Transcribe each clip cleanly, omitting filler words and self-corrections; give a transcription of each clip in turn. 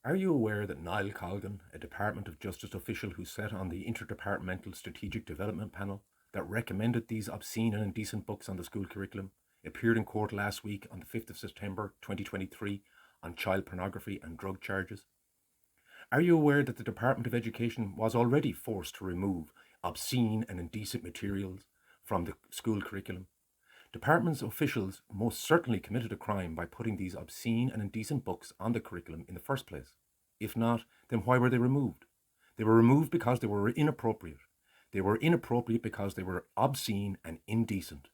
Are you aware that Niall Colgan, a Department of Justice official who sat on the Interdepartmental Strategic Development Panel that recommended these obscene and indecent books on the school curriculum, appeared in court last week on the 5th of September 2023 on child pornography and drug charges? Are you aware that the Department of Education was already forced to remove obscene and indecent materials from the school curriculum? Department's officials most certainly committed a crime by putting these obscene and indecent books on the curriculum in the first place. If not, then why were they removed? They were removed because they were inappropriate. They were inappropriate because they were obscene and indecent.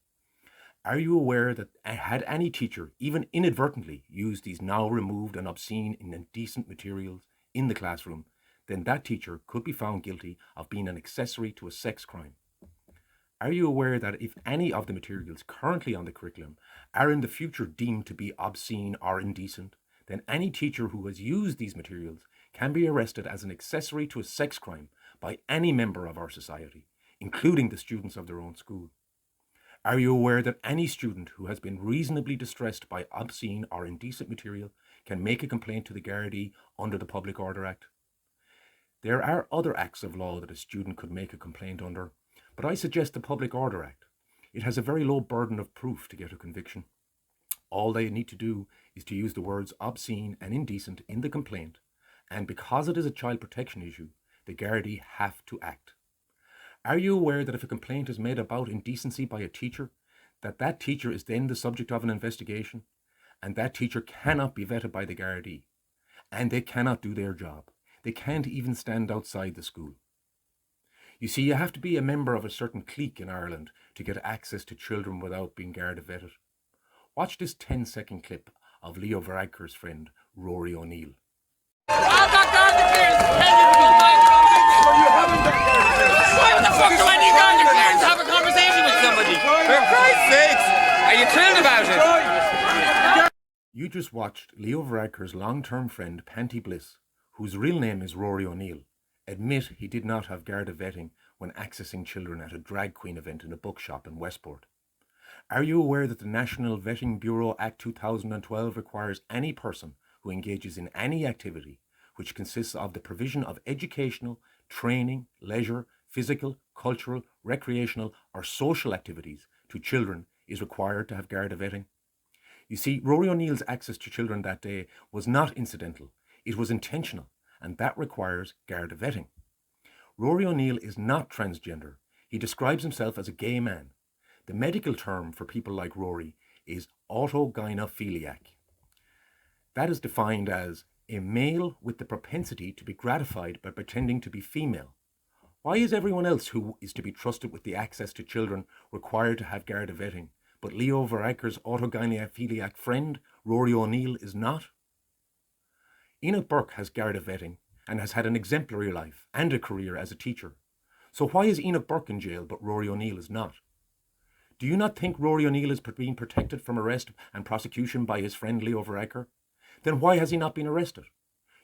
Are you aware that had any teacher, even inadvertently, used these now removed and obscene and indecent materials in the classroom, then that teacher could be found guilty of being an accessory to a sex crime? Are you aware that if any of the materials currently on the curriculum are in the future deemed to be obscene or indecent, then any teacher who has used these materials can be arrested as an accessory to a sex crime by any member of our society, including the students of their own school? Are you aware that any student who has been reasonably distressed by obscene or indecent material can make a complaint to the Gardaí under the Public Order Act? There are other acts of law that a student could make a complaint under, but I suggest the Public Order Act. It has a very low burden of proof to get a conviction. All they need to do is to use the words obscene and indecent in the complaint, and because it is a child protection issue, the Gardaí have to act. Are you aware that if a complaint is made about indecency by a teacher, that teacher is then the subject of an investigation, and that teacher cannot be vetted by the Gardaí, and they cannot do their job. They can't even stand outside the school. You see, you have to be a member of a certain clique in Ireland to get access to children without being Garda vetted. Watch this 10-second clip of Leo Varadkar's friend, Rory O'Neill. I've got Garda clearance to tell you to be minding your own business. Well, you haven't got Garda clearance. Why the fuck do I need Garda clearance to have a conversation with somebody? For Christ's sakes, are you thrilled about it? You just watched Leo Varadkar's long-term friend, Panty Bliss, whose real name is Rory O'Neill, admit he did not have Garda vetting when accessing children at a drag queen event in a bookshop in Westport. Are you aware that the National Vetting Bureau Act 2012 requires any person who engages in any activity which consists of the provision of educational, training, leisure, physical, cultural, recreational or social activities to children is required to have Garda vetting? You see, Rory O'Neill's access to children that day was not incidental, it was intentional, and that requires Garda vetting. Rory O'Neill is not transgender. He describes himself as a gay man. The medical term for people like Rory is autogynephiliac. That is defined as a male with the propensity to be gratified by pretending to be female. Why is everyone else who is to be trusted with the access to children required to have Garda vetting, but Leo Varadkar's autogynephiliac friend, Rory O'Neill, is not? Enoch Burke has Garda vetting and has had an exemplary life and a career as a teacher. So why is Enoch Burke in jail but Rory O'Neill is not? Do you not think Rory O'Neill is being protected from arrest and prosecution by his friend Leo Varadkar? Then why has he not been arrested?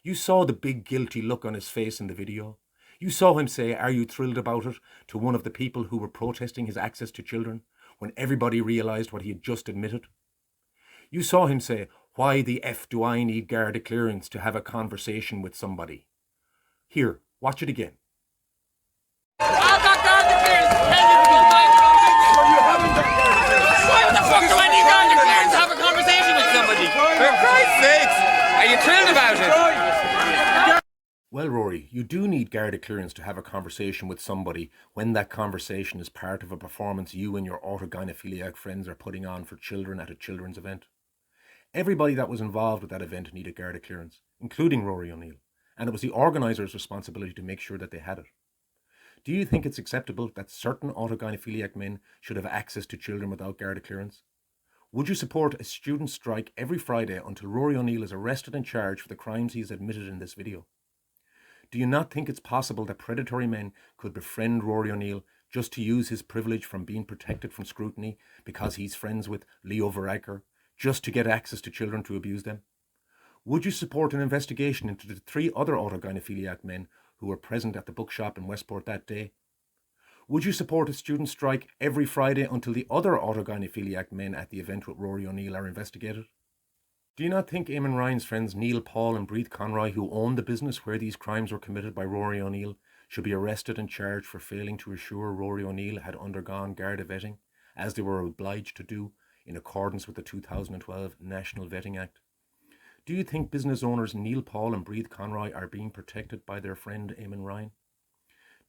You saw the big guilty look on his face in the video. You saw him say, "Are you thrilled about it?" to one of the people who were protesting his access to children when everybody realised what he had just admitted. You saw him say, "Why the F do I need Garda clearance to have a conversation with somebody?" Here, watch it again. I've got Garda clearance to tell you to be minding your own business. Well, you haven't got Garda clearance. Why the fuck do I need Garda clearance to have a conversation with somebody? For Christ's sakes, are you thrilled about it? Well, Rory, you do need Garda clearance to have a conversation with somebody when that conversation is part of a performance you and your autogynephiliac friends are putting on for children at a children's event. Everybody that was involved with that event needed Garda clearance, including Rory O'Neill, and it was the organisers' responsibility to make sure that they had it. Do you think it's acceptable that certain autogynephiliac men should have access to children without Garda clearance? Would you support a student strike every Friday until Rory O'Neill is arrested and charged for the crimes he has admitted in this video? Do you not think it's possible that predatory men could befriend Rory O'Neill just to use his privilege from being protected from scrutiny because he's friends with Leo Varadkar, just to get access to children to abuse them? Would you support an investigation into the 3 other autogynephiliac men who were present at the bookshop in Westport that day? Would you support a student strike every Friday until the other autogynephiliac men at the event with Rory O'Neill are investigated? Do you not think Eamon Ryan's friends Neil Paul and Breath Conroy, who owned the business where these crimes were committed by Rory O'Neill, should be arrested and charged for failing to assure Rory O'Neill had undergone Garda vetting, as they were obliged to do in accordance with the 2012 National Vetting Act? Do you think business owners Neil Paul and Breath Conroy are being protected by their friend Eamon Ryan?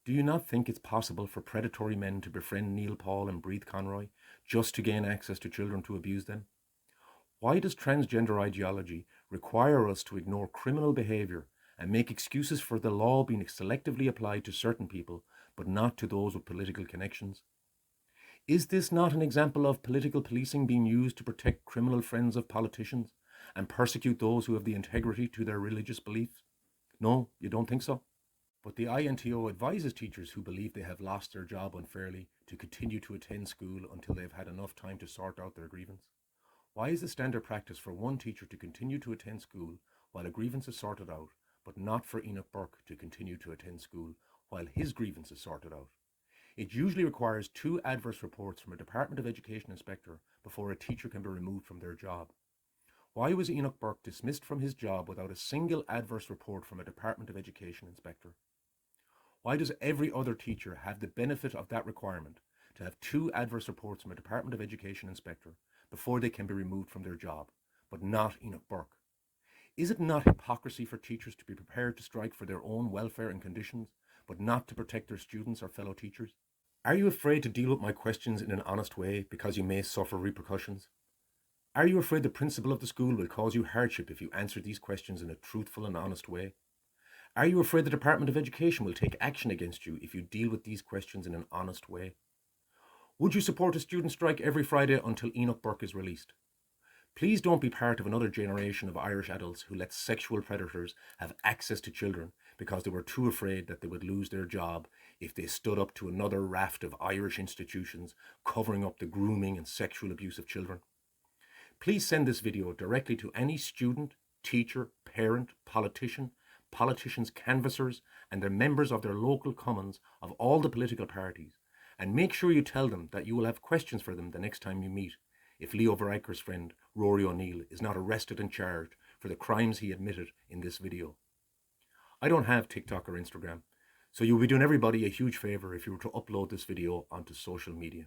Do you not think it's possible for predatory men to befriend Neil Paul and Breath Conroy just to gain access to children to abuse them? Why does transgender ideology require us to ignore criminal behaviour and make excuses for the law being selectively applied to certain people but not to those with political connections? Is this not an example of political policing being used to protect criminal friends of politicians and persecute those who have the integrity to their religious beliefs? No, you don't think so? But the INTO advises teachers who believe they have lost their job unfairly to continue to attend school until they've had enough time to sort out their grievance. Why is the standard practice for one teacher to continue to attend school while a grievance is sorted out, but not for Enoch Burke to continue to attend school while his grievance is sorted out? It usually requires 2 adverse reports from a Department of Education inspector before a teacher can be removed from their job. Why was Enoch Burke dismissed from his job without a single adverse report from a Department of Education inspector? Why does every other teacher have the benefit of that requirement to have 2 adverse reports from a Department of Education inspector before they can be removed from their job, but not Enoch Burke? Is it not hypocrisy for teachers to be prepared to strike for their own welfare and conditions, but not to protect their students or fellow teachers? Are you afraid to deal with my questions in an honest way because you may suffer repercussions? Are you afraid the principal of the school will cause you hardship if you answer these questions in a truthful and honest way? Are you afraid the Department of Education will take action against you if you deal with these questions in an honest way? Would you support a student strike every Friday until Enoch Burke is released? Please don't be part of another generation of Irish adults who let sexual predators have access to children because they were too afraid that they would lose their job if they stood up to another raft of Irish institutions covering up the grooming and sexual abuse of children. Please send this video directly to any student, teacher, parent, politicians, canvassers, and their members of their local commons of all the political parties, and make sure you tell them that you will have questions for them the next time you meet if Leo Varadkar's friend Rory O'Neill is not arrested and charged for the crimes he admitted in this video. I don't have TikTok or Instagram, so you'll be doing everybody a huge favour if you were to upload this video onto social media.